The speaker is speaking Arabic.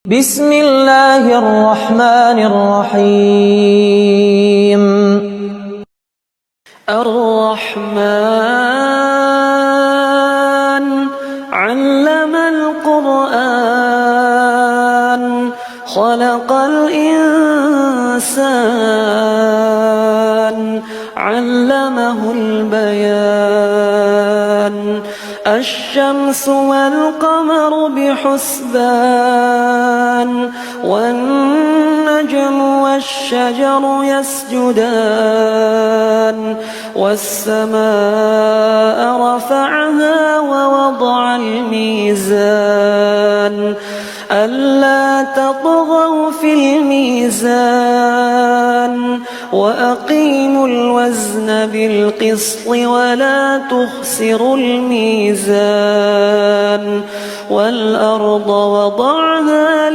بسم الله الرحمن الرحيم الرحمن علم القرآن خلق الإنسان علمه البيان الشمس والقمر بحسبان والنجم والشجر يسجدان والسماء رفعها ووضع الميزان ألا تطغوا في الميزان وأقيموا الوزن بالقسط ولا تخسروا الميزان والأرض وضعها